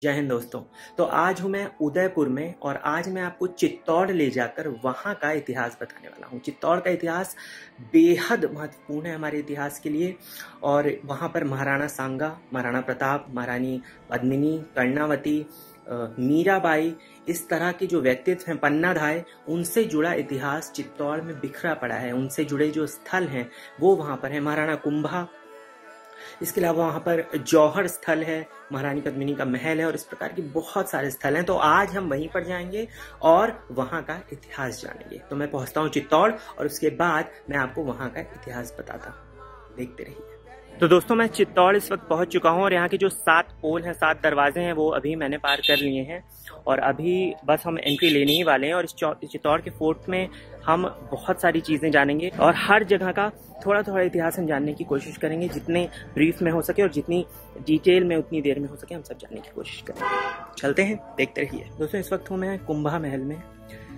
जय हिंद दोस्तों। तो आज हूँ मैं उदयपुर में और आज मैं आपको चित्तौड़ ले जाकर वहाँ का इतिहास बताने वाला हूँ। चित्तौड़ का इतिहास बेहद महत्वपूर्ण है हमारे इतिहास के लिए और वहाँ पर महाराणा सांगा, महाराणा प्रताप, महारानी पद्मिनी, कर्णावती, मीराबाई, इस तरह के जो व्यक्तित्व हैं, पन्नाधाय, उनसे जुड़ा इतिहास चित्तौड़ में बिखरा पड़ा है। उनसे जुड़े जो स्थल हैं वो वहाँ पर है। महाराणा कुंभा, इसके अलावा वहाँ पर जौहर स्थल है, महारानी पद्मिनी का महल है और इस प्रकार के बहुत सारे स्थल हैं। तो आज हम वहीं पर जाएंगे और वहाँ का इतिहास जानेंगे। तो मैं पहुँचता हूँ चित्तौड़ और उसके बाद मैं आपको वहाँ का इतिहास बताता हूँ। देखते रहिए। तो दोस्तों, मैं चित्तौड़ इस वक्त पहुंच चुका हूं और यहाँ के जो 7 पोल हैं, 7 दरवाजे हैं, वो अभी मैंने पार कर लिए हैं और अभी बस हम एंट्री लेने ही वाले हैं। और इस चित्तौड़ के फोर्ट में हम बहुत सारी चीज़ें जानेंगे और हर जगह का थोड़ा थोड़ा इतिहास हम जानने की कोशिश करेंगे। जितने ब्रीफ में हो सके और जितनी डिटेल में उतनी देर में हो सके हम सब जानने की कोशिश करेंगे। चलते हैं, देखते रहिए। दोस्तों, इस वक्त हूँ मैं कुंभा महल में।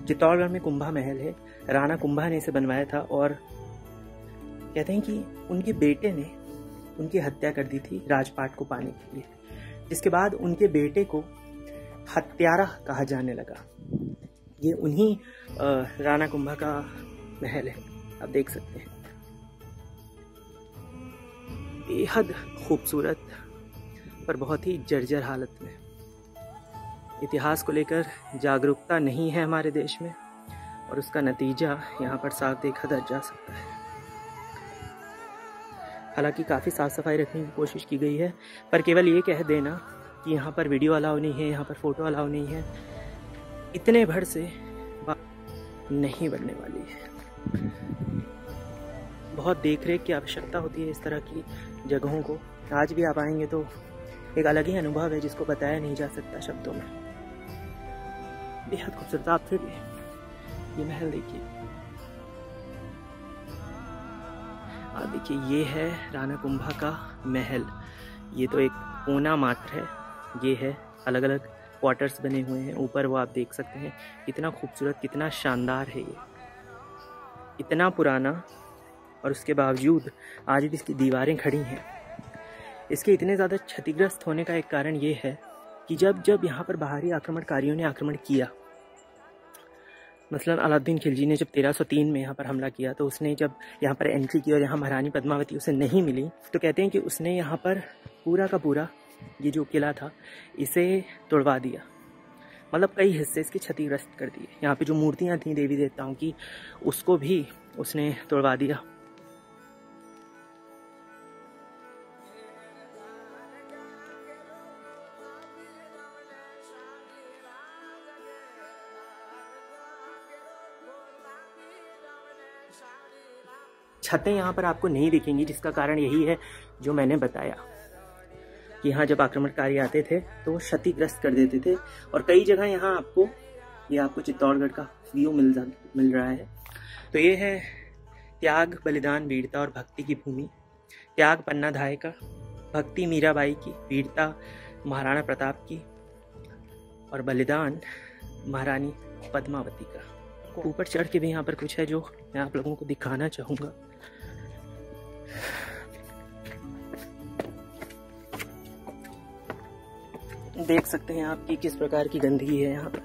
चित्तौड़गढ़ में कुंभा महल है। राणा कुंभा ने इसे बनवाया था और कहते हैं कि उनके बेटे ने उनकी हत्या कर दी थी राजपाट को पाने के लिए, जिसके बाद उनके बेटे को हत्यारा कहा जाने लगा। ये उन्हीं राणा कुंभा का महल है, आप देख सकते हैं। बेहद खूबसूरत पर बहुत ही जर्जर हालत में। इतिहास को लेकर जागरूकता नहीं है हमारे देश में और उसका नतीजा यहाँ पर साफ देखा जा सकता है। हालांकि काफ़ी साफ़ सफाई रखने की कोशिश की गई है, पर केवल ये कह देना कि यहाँ पर वीडियो अलाउ नहीं है, यहाँ पर फ़ोटो अलाउ नहीं है, इतने भर से बात नहीं बनने वाली है। बहुत देख रेख की आवश्यकता होती है इस तरह की जगहों को। आज भी आप आएंगे तो एक अलग ही अनुभव है जिसको बताया नहीं जा सकता शब्दों में। बेहद खूबसूरत। आप फिर ये महल देखिए, आप देखिए, ये है राणा कुंभा का महल। ये तो एक कोना मात्र है, ये है अलग अलग क्वार्टर्स बने हुए हैं। ऊपर वो आप देख सकते हैं, कितना खूबसूरत, कितना शानदार है ये, इतना पुराना और उसके बावजूद आज भी इसकी दीवारें खड़ी हैं। इसके इतने ज़्यादा क्षतिग्रस्त होने का एक कारण ये है कि जब यहाँ पर बाहरी आक्रमणकारियों ने आक्रमण किया, मसलन अलाउद्दीन खिलजी ने जब 1303 में यहाँ पर हमला किया, तो उसने जब यहाँ पर एंट्री की और यहाँ महारानी पद्मावती उसे नहीं मिली, तो कहते हैं कि उसने यहाँ पर पूरा का पूरा ये जो किला था इसे तोड़वा दिया। मतलब कई हिस्से इसके क्षतिग्रस्त कर दिए। यहाँ पे जो मूर्तियाँ थीं देवी देवताओं की, उसको भी उसने तोड़वा दिया। छतें यहाँ पर आपको नहीं दिखेंगी, जिसका कारण यही है जो मैंने बताया कि यहाँ जब आक्रमणकारी आते थे तो क्षतिग्रस्त कर देते थे। और कई जगह यहाँ आपको चित्तौड़गढ़ का व्यू मिल रहा है। तो ये है त्याग, बलिदान, वीरता और भक्ति की भूमि। त्याग पन्नाधाय का, भक्ति मीराबाई की, वीरता महाराणा प्रताप की और बलिदान महारानी पद्मावती का। ऊपर चढ़ के भी यहाँ पर कुछ है जो मैं आप लोगों को दिखाना चाहूँगा। देख सकते हैं आप कि किस प्रकार की गंदगी है यहाँ पर।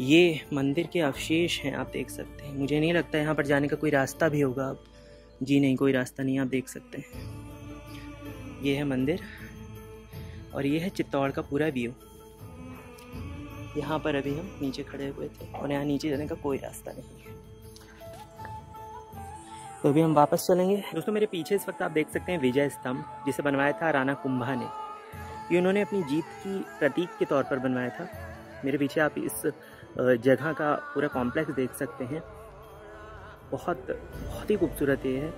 ये मंदिर के अवशेष हैं, आप देख सकते हैं। मुझे नहीं लगता यहाँ पर जाने का कोई रास्ता भी होगा अब। जी नहीं, कोई रास्ता नहीं, आप देख सकते हैं। ये है मंदिर और ये है चित्तौड़ का पूरा व्यू। यहाँ पर अभी हम नीचे खड़े हुए थे और यहाँ नीचे जाने का कोई रास्ता नहीं है। तो अभी हम वापस चलेंगे। दोस्तों, मेरे पीछे इस वक्त आप देख सकते हैं विजय स्तंभ, जिसे बनवाया था राणा कुंभा ने। ये उन्होंने अपनी जीत की प्रतीक के तौर पर बनवाया था। मेरे पीछे आप इस जगह का पूरा कॉम्प्लेक्स देख सकते हैं। बहुत ही खूबसूरत ये है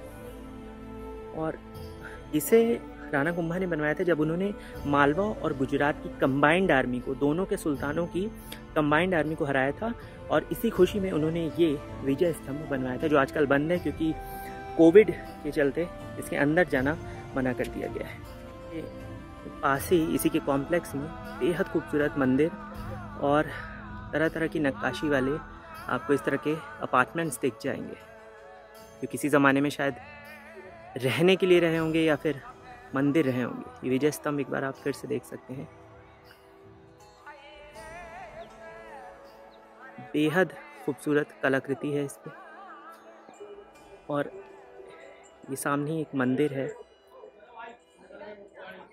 और इसे राणा कुंभा ने बनवाया था जब उन्होंने मालवा और गुजरात की कंबाइंड आर्मी को, दोनों के सुल्तानों की कंबाइंड आर्मी को हराया था। और इसी खुशी में उन्होंने ये विजय स्तंभ बनवाया था, जो आजकल बंद है क्योंकि कोविड के चलते इसके अंदर जाना मना कर दिया गया है। पास ही इसी के कॉम्प्लेक्स में बेहद खूबसूरत मंदिर और तरह तरह की नक्काशी वाले आपको इस तरह के अपार्टमेंट्स दिख जाएंगे, जो किसी ज़माने में शायद रहने के लिए रहे होंगे या फिर मंदिर रहे होंगे। ये विजय स्तंभ एक बार आप फिर से देख सकते हैं, बेहद खूबसूरत कलाकृति है इस पे। और ये सामने ही एक मंदिर है,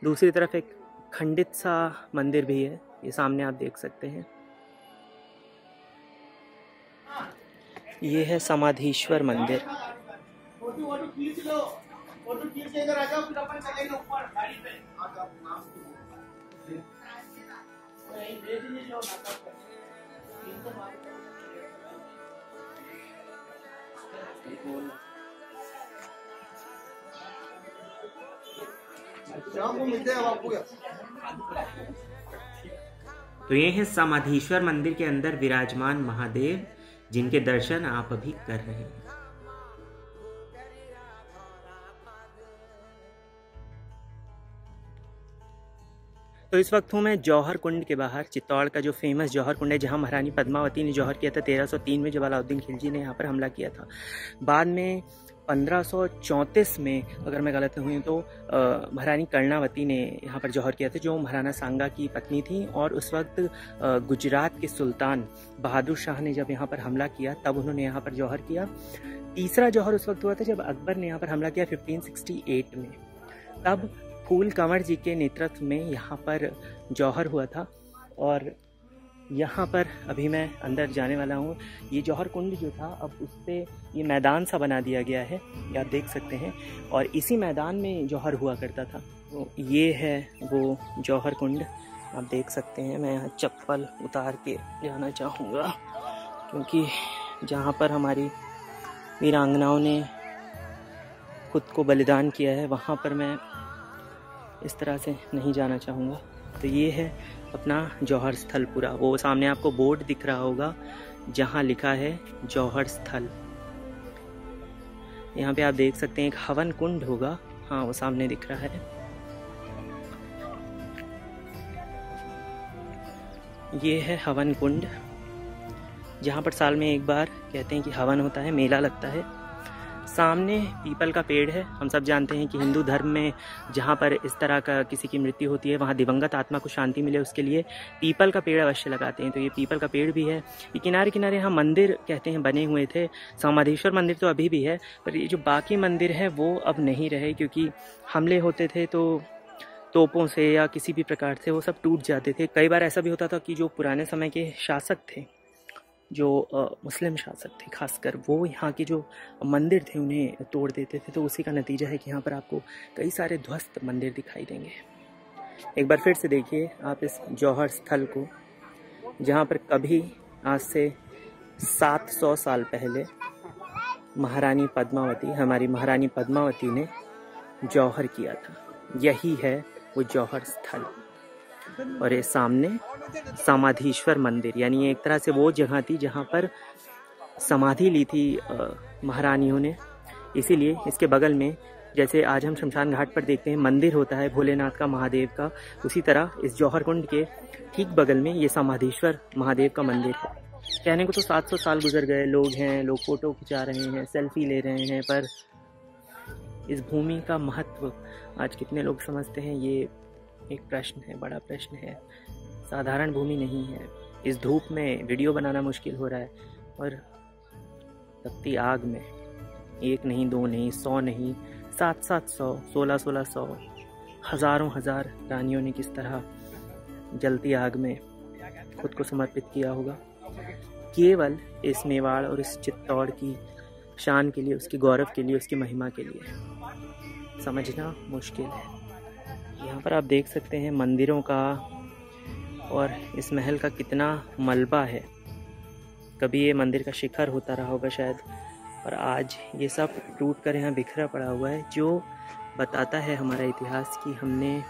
दूसरी तरफ एक खंडित सा मंदिर भी है, ये सामने आप देख सकते हैं। ये है समाधीश्वर मंदिर। तो ये है समाधीश्वर मंदिर के अंदर विराजमान महादेव, जिनके दर्शन आप अभी कर रहे हैं। तो इस वक्त हूँ मैं जौहर कुंड के बाहर। चित्तौड़ का जो फेमस जौहर कुंड है, जहाँ महारानी पद्मावती ने जौहर किया था 1303 में, जब अलाउद्दीन खिलजी ने यहाँ पर हमला किया था। बाद में 1534 में, अगर मैं गलत नहीं हुई तो, महारानी कर्णावती ने यहाँ पर जौहर किया था, जो महाराणा सांगा की पत्नी थी। और उस वक्त गुजरात के सुल्तान बहादुर शाह ने जब यहाँ पर हमला किया, तब उन्होंने यहाँ पर जौहर किया। तीसरा जौहर उस वक्त हुआ था जब अकबर ने यहाँ पर हमला किया 1568 में, तब फूल कंवर जी के नेतृत्व में यहाँ पर जौहर हुआ था। और यहाँ पर अभी मैं अंदर जाने वाला हूँ। ये जौहर कुंड जो था, अब उस पर ये मैदान सा बना दिया गया है, ये आप देख सकते हैं। और इसी मैदान में जौहर हुआ करता था। तो ये है वो जौहर कुंड, आप देख सकते हैं। मैं यहाँ चप्पल उतार के जाना चाहूँगा, क्योंकि जहाँ पर हमारी वीरांगनाओं ने खुद को बलिदान किया है, वहाँ पर मैं इस तरह से नहीं जाना चाहूँगा। तो ये है अपना जौहर स्थल पूरा। वो सामने आपको बोर्ड दिख रहा होगा जहाँ लिखा है जौहर स्थल। यहाँ पे आप देख सकते हैं एक हवन कुंड होगा, हाँ वो सामने दिख रहा है। ये है हवन कुंड, जहाँ पर साल में एक बार कहते हैं कि हवन होता है, मेला लगता है। सामने पीपल का पेड़ है। हम सब जानते हैं कि हिंदू धर्म में जहाँ पर इस तरह का किसी की मृत्यु होती है, वहाँ दिवंगत आत्मा को शांति मिले, उसके लिए पीपल का पेड़ अवश्य लगाते हैं। तो ये पीपल का पेड़ भी है। ये किनारे किनारे यहाँ मंदिर कहते हैं बने हुए थे। समाधीश्वर मंदिर तो अभी भी है, पर ये जो बाकी मंदिर है वो अब नहीं रहे, क्योंकि हमले होते थे तो तोपों से या किसी भी प्रकार से वो सब टूट जाते थे। कई बार ऐसा भी होता था कि जो पुराने समय के शासक थे, जो मुस्लिम शासक थे खासकर, वो यहाँ के जो मंदिर थे उन्हें तोड़ देते थे। तो उसी का नतीजा है कि यहाँ पर आपको कई सारे ध्वस्त मंदिर दिखाई देंगे। एक बार फिर से देखिए आप इस जौहर स्थल को, जहाँ पर कभी आज से 700 साल पहले महारानी पद्मावती, हमारी महारानी पद्मावती ने जौहर किया था। यही है वो जौहर स्थल। और ये सामने समाधीश्वर मंदिर, यानी एक तरह से वो जगह थी जहाँ पर समाधि ली थी महारानियों ने। इसीलिए इसके बगल में, जैसे आज हम शमशान घाट पर देखते हैं मंदिर होता है भोलेनाथ का, महादेव का, उसी तरह इस जौहर कुंड के ठीक बगल में ये समाधीश्वर महादेव का मंदिर है। कहने को तो 700 साल गुजर गए, लोग हैं, लोग फोटो खिंचा रहे हैं, सेल्फी ले रहे हैं, पर इस भूमि का महत्व आज कितने लोग समझते हैं, ये एक प्रश्न है, बड़ा प्रश्न है। साधारण भूमि नहीं है। इस धूप में वीडियो बनाना मुश्किल हो रहा है, और तपती आग में 1 नहीं 2 नहीं 100 नहीं 700 1600 हज़ारों हजार रानियों ने किस तरह जलती आग में खुद को समर्पित किया होगा, केवल इस मेवाड़ और इस चित्तौड़ की शान के लिए, उसके गौरव के लिए, उसकी महिमा के लिए। समझना मुश्किल है। यहाँ पर आप देख सकते हैं मंदिरों का और इस महल का कितना मलबा है। कभी ये मंदिर का शिखर होता रहा होगा शायद, और आज ये सब टूट कर यहाँ बिखरा पड़ा हुआ है, जो बताता है हमारा इतिहास कि हमने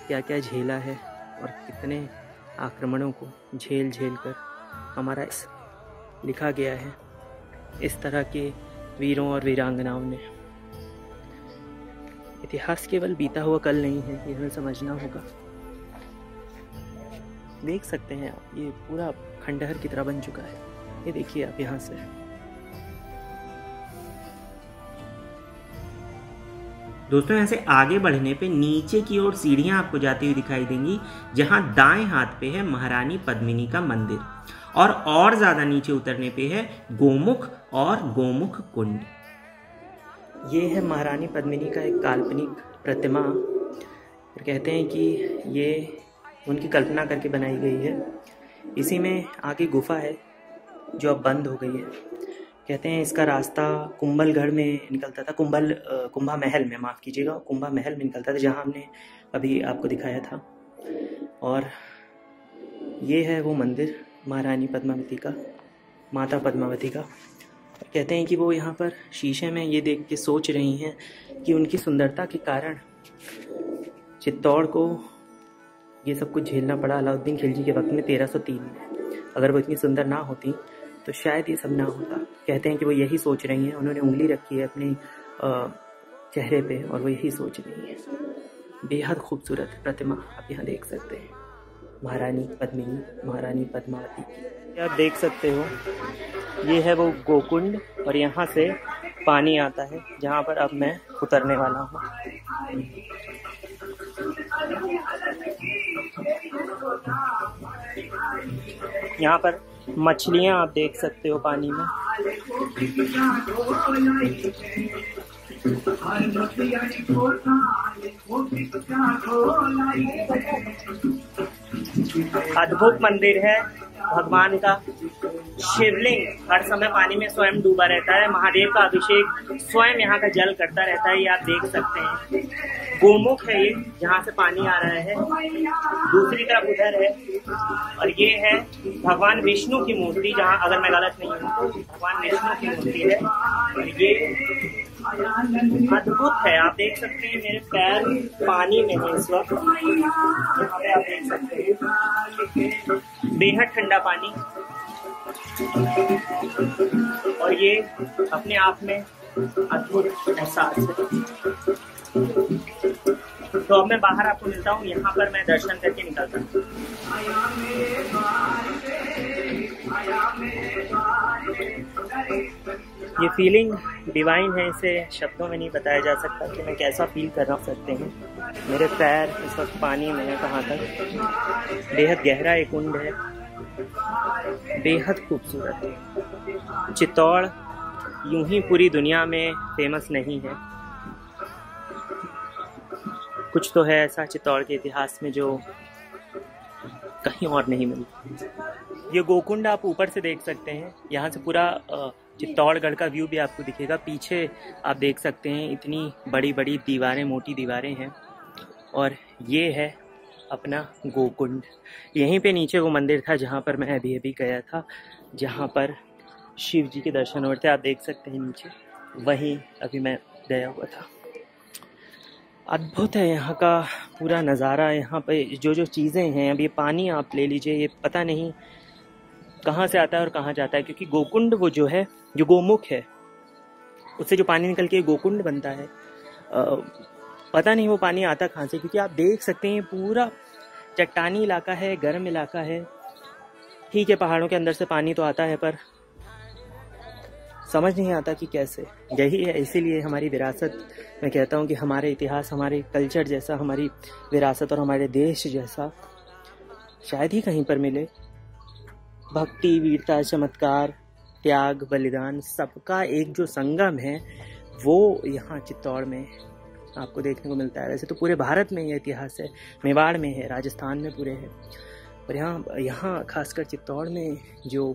क्या क्या झेला है और कितने आक्रमणों को झेल झेल कर हमारा लिखा गया है इस तरह के वीरों और वीरांगनाओं ने। इतिहास केवल बीता हुआ कल नहीं है, ये हमें समझना होगा। देख सकते हैं आप, ये पूरा खंडहर की तरह बन चुका है। ये देखिए आप यहाँ से। दोस्तों यहाँ से आगे बढ़ने पे नीचे की ओर सीढ़ियाँ आपको जाती हुई दिखाई देंगी, जहाँ दाएं हाथ पे है महारानी पद्मिनी का मंदिर और ज़्यादा नीचे उतरने पे है गोमुख और गोमुख कुंड। ये है महारानी पद्मिनी का एक काल्पनिक प्रतिमा। कहते हैं कि ये उनकी कल्पना करके बनाई गई है। इसी में आगे गुफा है जो अब बंद हो गई है। कहते हैं इसका रास्ता कुंभलगढ़ में निकलता था, कुंभा महल में, माफ़ कीजिएगा, कुंभा महल में निकलता था, जहाँ हमने अभी आपको दिखाया था। और ये है वो मंदिर महारानी पद्मावती का, माता पद्मावती का। कहते हैं कि वो यहाँ पर शीशे में ये देख के सोच रही हैं कि उनकी सुंदरता के कारण चित्तौड़ को ये सब कुछ झेलना पड़ा अलाउद्दीन खिलजी के वक्त में 1303 में। अगर वो इतनी सुंदर ना होती तो शायद ये सब ना होता। कहते हैं कि वो यही सोच रही हैं, उन्होंने उंगली रखी है अपने चेहरे पे और वो यही सोच रही हैं। बेहद खूबसूरत प्रतिमा आप यहाँ देख सकते हैं, महारानी पद्मिनी, महारानी पद्मावती की। आप देख सकते हो ये है वो गोकुंड और यहाँ से पानी आता है जहाँ पर अब मैं उतरने वाला हूँ। यहाँ पर मछलियाँ आप देख सकते हो पानी में। अद्भुत मंदिर है भगवान का। शिवलिंग हर समय पानी में स्वयं डूबा रहता है। महादेव का अभिषेक स्वयं यहाँ का जल करता रहता है, ये आप देख सकते हैं। गोमुख है ये, जहाँ से पानी आ रहा है। दूसरी तरफ उधर है और ये है भगवान विष्णु की मूर्ति, जहाँ, अगर मैं गलत नहीं हूँ तो भगवान विष्णु की मूर्ति है। और ये अद्भुत है, आप देख सकते हैं मेरे पैर पानी में है इस वक्त। यहाँ पे आप देख सकते हैं बेहद ठंडा पानी, और ये अपने आप में अद्भुत एहसास है। तो अब मैं बाहर आपको मिलता हूँ, यहाँ पर मैं दर्शन करके निकलता हूँ। ये फीलिंग डिवाइन है, इसे शब्दों में नहीं बताया जा सकता कि मैं कैसा फील कर रहा हूँ। सकते हैं मेरे पैर इस वक्त पानी में है, कहाँ तक। बेहद गहरा एक कुंड है, बेहद खूबसूरत है। चित्तौड़ यूं ही पूरी दुनिया में फेमस नहीं है, कुछ तो है ऐसा चित्तौड़ के इतिहास में जो कहीं और नहीं मिलता। ये गोकुंड आप ऊपर से देख सकते हैं, यहाँ से पूरा चित्तौड़गढ़ का व्यू भी आपको दिखेगा। पीछे आप देख सकते हैं इतनी बड़ी बड़ी दीवारें, मोटी दीवारें हैं। और ये है अपना गोकुंड। यहीं पे नीचे वो मंदिर था जहाँ पर मैं अभी अभी गया था, जहाँ पर शिव जी के दर्शन हो रहे थे। आप देख सकते हैं नीचे, वहीं अभी मैं गया हुआ था। अद्भुत है यहाँ का पूरा नज़ारा। यहाँ पे जो जो चीज़ें हैं, अब ये पानी आप ले लीजिए, ये पता नहीं कहाँ से आता है और कहाँ जाता है, क्योंकि गोकुंड वो जो है, जो गोमुख है, उससे जो पानी निकल के गोकुंड बनता है, पता नहीं वो पानी आता कहाँ से। क्योंकि आप देख सकते हैं पूरा चट्टानी इलाका है, गर्म इलाका है। ठीक है, पहाड़ों के अंदर से पानी तो आता है, पर समझ नहीं आता कि कैसे। यही है, इसीलिए हमारी विरासत, मैं कहता हूँ कि हमारे इतिहास, हमारे कल्चर जैसा हमारी विरासत और हमारे देश जैसा शायद ही कहीं पर मिले। भक्ति, वीरता, चमत्कार, त्याग, बलिदान, सबका एक जो संगम है वो यहाँ चित्तौड़ में आपको देखने को मिलता है। वैसे तो पूरे भारत में ये इतिहास है, मेवाड़ में है, राजस्थान में पूरे है, पर यहाँ खासकर चित्तौड़ में जो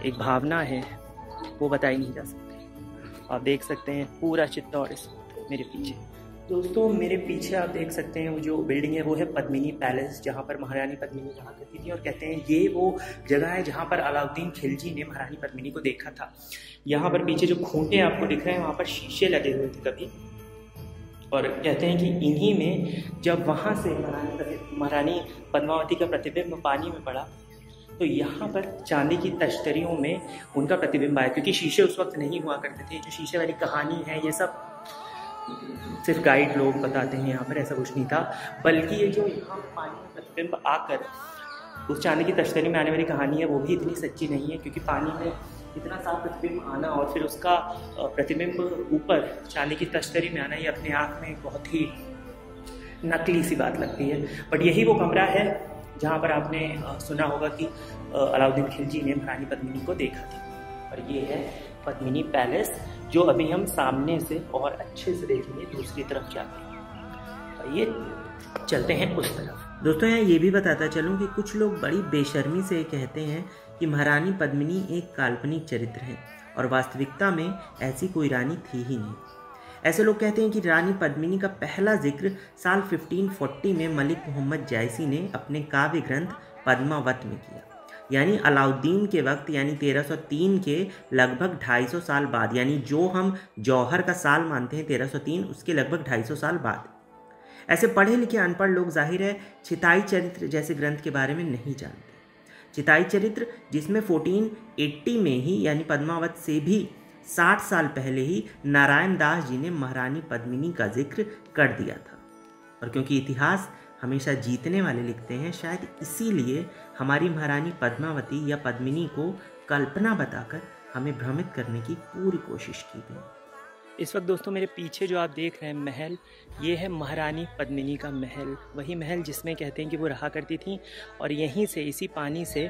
एक भावना है वो बताई नहीं जा सकती। आप देख सकते हैं पूरा चित्तौड़ इस मेरे पीछे। दोस्तों मेरे पीछे आप देख सकते हैं वो जो बिल्डिंग है वो है पद्मिनी पैलेस, जहाँ पर महारानी पद्मिनी रहा करती थी। और कहते हैं ये वो जगह है जहाँ पर अलाउद्दीन खिलजी ने महारानी पद्मिनी को देखा था। यहाँ पर पीछे जो खूंटे आपको दिख रहे हैं वहाँ पर शीशे लगे हुए थे कभी, और कहते हैं कि इन्हीं में जब वहाँ से महारानी पद्मावती का प्रतिबिंब पानी में पड़ा तो यहाँ पर चांदी की तश्तरियों में उनका प्रतिबिंब आया। क्योंकि शीशे उस वक्त नहीं हुआ करते थे। जो शीशे वाली कहानी है ये सब सिर्फ गाइड लोग बताते हैं, यहाँ पर ऐसा कुछ नहीं था। बल्कि ये जो यहाँ पानी में प्रतिबिंब आकर उस चांदी की तश्तरी में आने वाली कहानी है वो भी इतनी सच्ची नहीं है, क्योंकि पानी में इतना साफ प्रतिबिंब आना और फिर उसका प्रतिबिंब ऊपर चांदी की तश्तरी में आना, ये अपने आप में बहुत ही नकली सी बात लगती है। बट यही वो कमरा है जहाँ पर आपने सुना होगा कि अलाउद्दीन खिलजी ने महारानी पद्मिनी को देखा था। और ये है पद्मिनी पैलेस, जो अभी हम सामने से और अच्छे से देखेंगे दूसरी तरफ जाकर। और ये चलते हैं उस तरफ। दोस्तों यहाँ ये भी बताता चलूँ कि कुछ लोग बड़ी बेशर्मी से कहते हैं कि महारानी पद्मिनी एक काल्पनिक चरित्र है और वास्तविकता में ऐसी कोई रानी थी ही नहीं। ऐसे लोग कहते हैं कि रानी पद्मिनी का पहला जिक्र साल 1540 में मलिक मोहम्मद जायसी ने अपने काव्य ग्रंथ पद्मावत में किया, यानी अलाउद्दीन के वक्त, यानी 1303 के लगभग 250 साल बाद, यानी जो हम जौहर का साल मानते हैं 1303, उसके लगभग 250 साल बाद। ऐसे पढ़े लिखे अनपढ़ लोग जाहिर है चिताई चरित्र जैसे ग्रंथ के बारे में नहीं जानते। चिताई चरित्र जिसमें 1480 में ही, यानी पद्मावत से भी 60 साल पहले ही नारायण दास जी ने महारानी पद्मिनी का जिक्र कर दिया था। और क्योंकि इतिहास हमेशा जीतने वाले लिखते हैं, शायद इसीलिए हमारी महारानी पद्मावती या पद्मिनी को कल्पना बताकर हमें भ्रमित करने की पूरी कोशिश की गई। इस वक्त दोस्तों मेरे पीछे जो आप देख रहे हैं महल, ये है महारानी पद्मिनी का महल। वही महल जिसमें कहते हैं कि वो रहा करती थी और यहीं से, इसी पानी से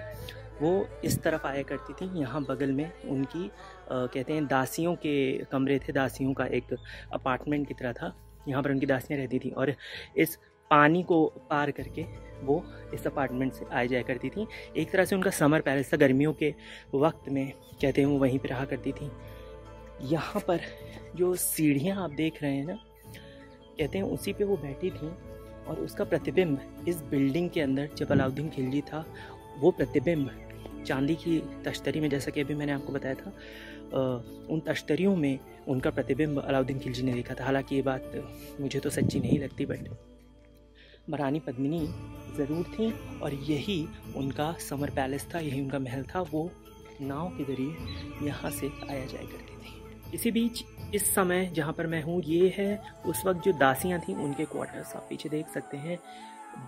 वो इस तरफ आया करती थी। यहाँ बगल में उनकी कहते हैं दासियों के कमरे थे, दासियों का एक अपार्टमेंट की तरह था। यहाँ पर उनकी दासियाँ रहती थी और इस पानी को पार करके वो इस अपार्टमेंट से आ जाया करती थी। एक तरह से उनका समर पैलेस था। गर्मियों के वक्त में कहते हैं वो वहीं पर रहा करती थी। यहाँ पर जो सीढ़ियाँ आप देख रहे हैं ना, कहते हैं उसी पे वो बैठी थी और उसका प्रतिबिंब इस बिल्डिंग के अंदर, जब अलाउद्दीन खिलजी था, वो प्रतिबिंब चांदी की तश्तरी में, जैसा कि अभी मैंने आपको बताया था, उन तश्तरियों में उनका प्रतिबिंब अलाउद्दीन खिलजी ने देखा था। हालांकि ये बात मुझे तो सच्ची नहीं लगती, बट महारानी पद्मिनी ज़रूर थी और यही उनका समर पैलेस था, यही उनका महल था। वो नाव के ज़रिए यहाँ से आया जाया करती थी। इसी बीच इस समय जहाँ पर मैं हूँ, ये है उस वक्त जो दासियाँ थीं उनके क्वार्टर्स। आप पीछे देख सकते हैं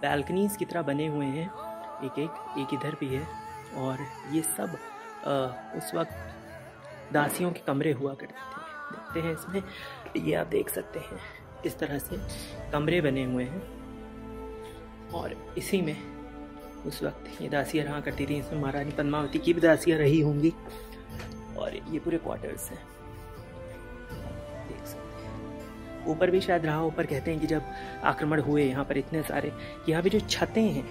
बैल्कनीज़ की तरह बने हुए हैं, एक इधर भी है। और ये सब उस वक्त दासियों के कमरे हुआ करते थे। देखते हैं इसमें, ये आप देख सकते हैं इस तरह से कमरे बने हुए हैं और इसी में उस वक्त ये दासियाँ रहा करती थी। इसमें महारानी पद्मावती की भी दासियाँ रही होंगी और ये पूरे क्वार्टर्स हैं, देख सकते हैं। ऊपर भी शायद रहा। ऊपर कहते हैं कि जब आक्रमण हुए यहाँ पर इतने सारे, यहाँ पे जो छतें हैं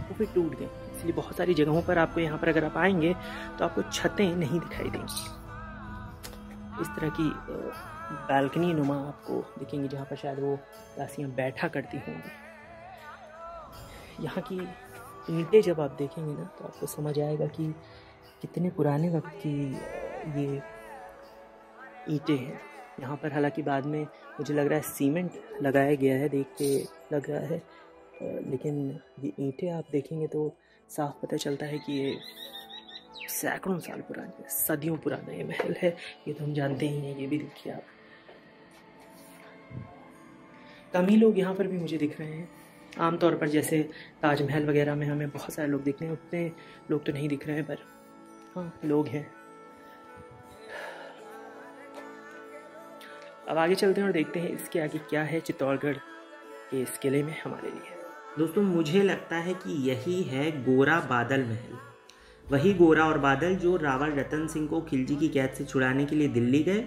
वो भी टूट गई, इसलिए बहुत सारी जगहों पर आपको यहाँ पर अगर आप आएंगे तो आपको छतें नहीं दिखाई देंगी। इस तरह की बालकनी नुमा आपको दिखेंगी जहाँ पर शायद वो दासियाँ बैठा करती होंगी। यहाँ की ईंटें जब आप देखेंगे ना तो आपको समझ आएगा कि कितने पुराने वक्त की ये ईंटें हैं यहाँ पर। हालांकि बाद में मुझे लग रहा है सीमेंट लगाया गया है, देख के लग रहा है, लेकिन ये ईंटें आप देखेंगे तो साफ पता चलता है कि ये सैकड़ों साल पुरानी है, सदियों पुराना ये महल है। ये तो हम जानते ही हैं। ये भी देखिए आप, कम ही लोग यहाँ पर भी मुझे दिख रहे हैं। आमतौर पर जैसे ताजमहल वगैरह में हमें बहुत सारे लोग दिख रहे हैं, उतने लोग तो नहीं दिख रहे हैं, पर हाँ लोग हैं। अब आगे चलते हैं और देखते हैं इसके आगे क्या है चित्तौड़गढ़ के इस किले में हमारे लिए। दोस्तों मुझे लगता है कि यही है गोरा बादल महल। वही गोरा और बादल जो रावल रतन सिंह को खिलजी की कैद से छुड़ाने के लिए दिल्ली गए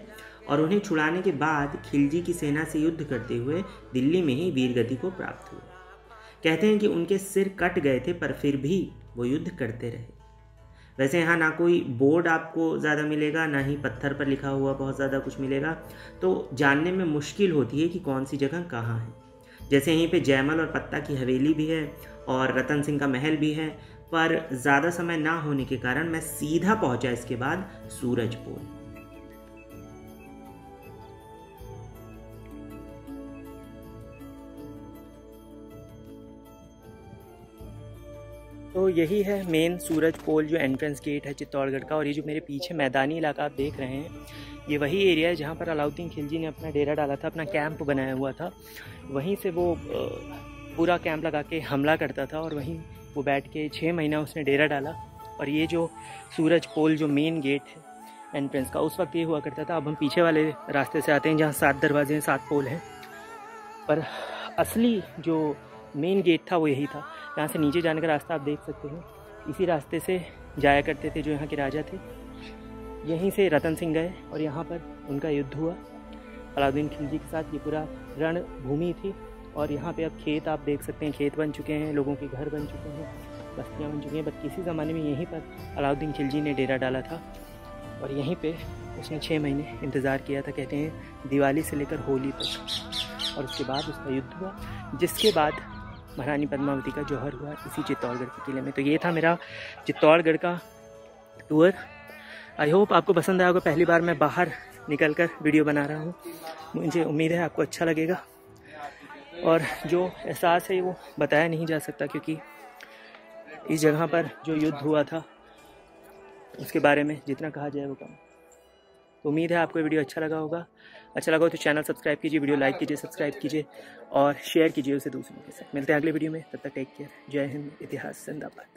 और उन्हें छुड़ाने के बाद खिलजी की सेना से युद्ध करते हुए दिल्ली में ही वीरगति को प्राप्त हुए। कहते हैं कि उनके सिर कट गए थे पर फिर भी वो युद्ध करते रहे। वैसे यहाँ ना कोई बोर्ड आपको ज़्यादा मिलेगा, ना ही पत्थर पर लिखा हुआ बहुत ज़्यादा कुछ मिलेगा, तो जानने में मुश्किल होती है कि कौन सी जगह कहाँ है। जैसे यहीं पे जयमल और पत्ता की हवेली भी है और रतन सिंह का महल भी है, पर ज़्यादा समय ना होने के कारण मैं सीधा पहुंचा इसके बाद सूरजपोल। तो यही है मेन सूरजपोल, जो एंट्रेंस गेट है चित्तौड़गढ़ का। और ये जो मेरे पीछे मैदानी इलाका आप देख रहे हैं, ये वही एरिया है जहाँ पर अलाउद्दीन खिलजी ने अपना डेरा डाला था, अपना कैंप बनाया हुआ था। वहीं से वो पूरा कैंप लगा के हमला करता था और वहीं वो बैठ के 6 महीना उसने डेरा डाला। और ये जो सूरजपोल जो मेन गेट है एंट्रेंस का। उस वक्त ये हुआ करता था। अब हम पीछे वाले रास्ते से आते हैं जहाँ 7 दरवाजे हैं, 7 पोल हैं, पर असली जो मेन गेट था वो यही था। यहाँ से नीचे जाने का रास्ता आप देख सकते हैं, इसी रास्ते से जाया करते थे जो यहाँ के राजा थे। यहीं से रतन सिंह गए और यहाँ पर उनका युद्ध हुआ अलाउद्दीन खिलजी के साथ। ये पूरा रणभूमि थी और यहाँ पे अब खेत आप देख सकते हैं, खेत बन चुके हैं, लोगों के घर बन चुके हैं, बस्तियाँ बन चुकी हैं। बट किसी ज़माने में यहीं पर अलाउद्दीन खिलजी ने डेरा डाला था और यहीं पे उसने 6 महीने इंतज़ार किया था, कहते हैं दिवाली से लेकर होली तक। और उसके बाद उसका युद्ध हुआ, जिसके बाद महारानी पद्मावती का जौहर हुआ इसी चित्तौड़गढ़ के किले में। तो ये था मेरा चित्तौड़गढ़ का टूर। आई होप आपको पसंद आएगा। पहली बार मैं बाहर निकलकर वीडियो बना रहा हूँ, मुझे उम्मीद है आपको अच्छा लगेगा। और जो एहसास है वो बताया नहीं जा सकता, क्योंकि इस जगह पर जो युद्ध हुआ था उसके बारे में जितना कहा जाए वो कम। तो उम्मीद है आपको वीडियो अच्छा लगा होगा। अच्छा लगा हो तो चैनल सब्सक्राइब कीजिए, वीडियो लाइक कीजिए, सब्सक्राइब कीजिए और शेयर कीजिए उसे दूसरों के साथ। मिलते हैं अगले वीडियो में, तब तक टेक केयर। जय हिंद, इतिहास जिंदाबाद।